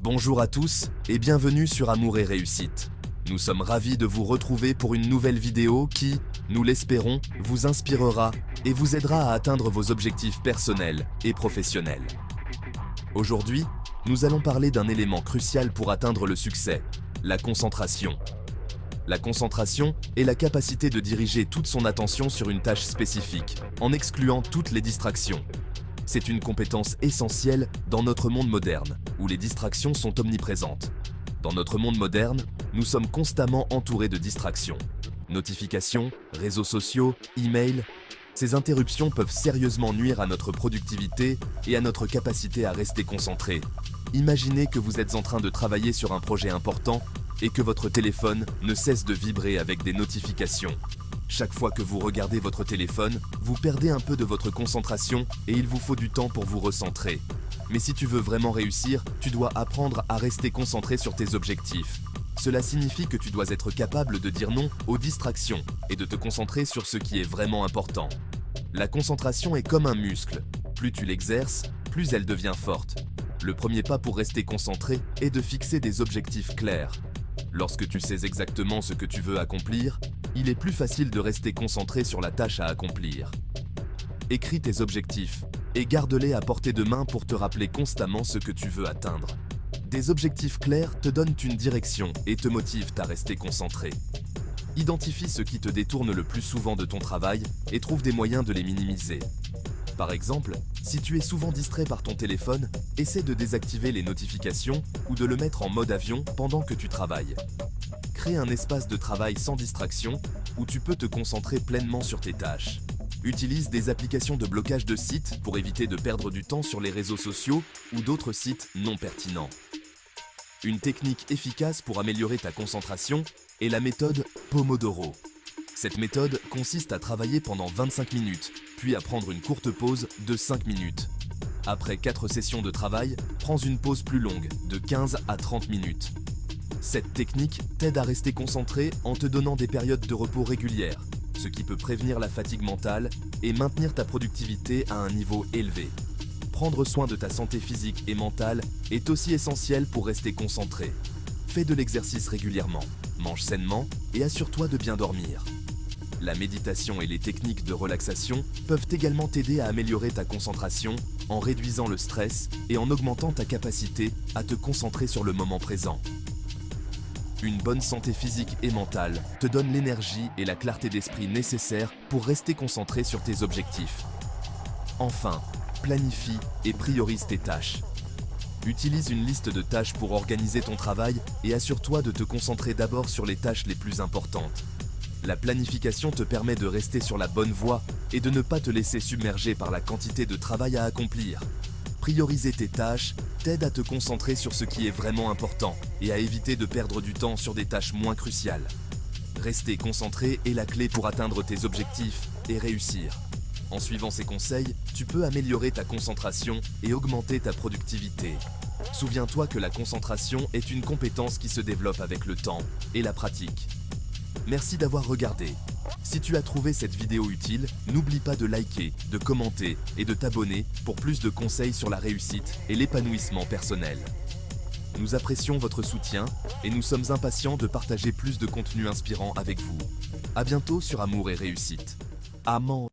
Bonjour à tous et bienvenue sur Amour et Réussite. Nous sommes ravis de vous retrouver pour une nouvelle vidéo qui, nous l'espérons, vous inspirera et vous aidera à atteindre vos objectifs personnels et professionnels. Aujourd'hui, nous allons parler d'un élément crucial pour atteindre le succès, la concentration. La concentration est la capacité de diriger toute son attention sur une tâche spécifique, en excluant toutes les distractions. C'est une compétence essentielle dans notre monde moderne, où les distractions sont omniprésentes. Dans notre monde moderne, nous sommes constamment entourés de distractions. Notifications, réseaux sociaux, emails. Ces interruptions peuvent sérieusement nuire à notre productivité et à notre capacité à rester concentré. Imaginez que vous êtes en train de travailler sur un projet important et que votre téléphone ne cesse de vibrer avec des notifications. Chaque fois que vous regardez votre téléphone, vous perdez un peu de votre concentration et il vous faut du temps pour vous recentrer. Mais si tu veux vraiment réussir, tu dois apprendre à rester concentré sur tes objectifs. Cela signifie que tu dois être capable de dire non aux distractions et de te concentrer sur ce qui est vraiment important. La concentration est comme un muscle. Plus tu l'exerces, plus elle devient forte. Le premier pas pour rester concentré est de fixer des objectifs clairs. Lorsque tu sais exactement ce que tu veux accomplir, il est plus facile de rester concentré sur la tâche à accomplir. Écris tes objectifs et garde-les à portée de main pour te rappeler constamment ce que tu veux atteindre. Des objectifs clairs te donnent une direction et te motivent à rester concentré. Identifie ce qui te détourne le plus souvent de ton travail et trouve des moyens de les minimiser. Par exemple, si tu es souvent distrait par ton téléphone, essaie de désactiver les notifications ou de le mettre en mode avion pendant que tu travailles. Crée un espace de travail sans distraction où tu peux te concentrer pleinement sur tes tâches. Utilise des applications de blocage de sites pour éviter de perdre du temps sur les réseaux sociaux ou d'autres sites non pertinents. Une technique efficace pour améliorer ta concentration est la méthode Pomodoro. Cette méthode consiste à travailler pendant 25 minutes, puis à prendre une courte pause de 5 minutes. Après 4 sessions de travail, prends une pause plus longue, de 15 à 30 minutes. Cette technique t'aide à rester concentré en te donnant des périodes de repos régulières, ce qui peut prévenir la fatigue mentale et maintenir ta productivité à un niveau élevé. Prendre soin de ta santé physique et mentale est aussi essentiel pour rester concentré. Fais de l'exercice régulièrement, mange sainement et assure-toi de bien dormir. La méditation et les techniques de relaxation peuvent également t'aider à améliorer ta concentration en réduisant le stress et en augmentant ta capacité à te concentrer sur le moment présent. Une bonne santé physique et mentale te donne l'énergie et la clarté d'esprit nécessaires pour rester concentré sur tes objectifs. Enfin, planifie et priorise tes tâches. Utilise une liste de tâches pour organiser ton travail et assure-toi de te concentrer d'abord sur les tâches les plus importantes. La planification te permet de rester sur la bonne voie et de ne pas te laisser submerger par la quantité de travail à accomplir. Prioriser tes tâches t'aide à te concentrer sur ce qui est vraiment important et à éviter de perdre du temps sur des tâches moins cruciales. Rester concentré est la clé pour atteindre tes objectifs et réussir. En suivant ces conseils, tu peux améliorer ta concentration et augmenter ta productivité. Souviens-toi que la concentration est une compétence qui se développe avec le temps et la pratique. Merci d'avoir regardé. Si tu as trouvé cette vidéo utile, n'oublie pas de liker, de commenter et de t'abonner pour plus de conseils sur la réussite et l'épanouissement personnel. Nous apprécions votre soutien et nous sommes impatients de partager plus de contenu inspirant avec vous. À bientôt sur Amour et Réussite. Amen.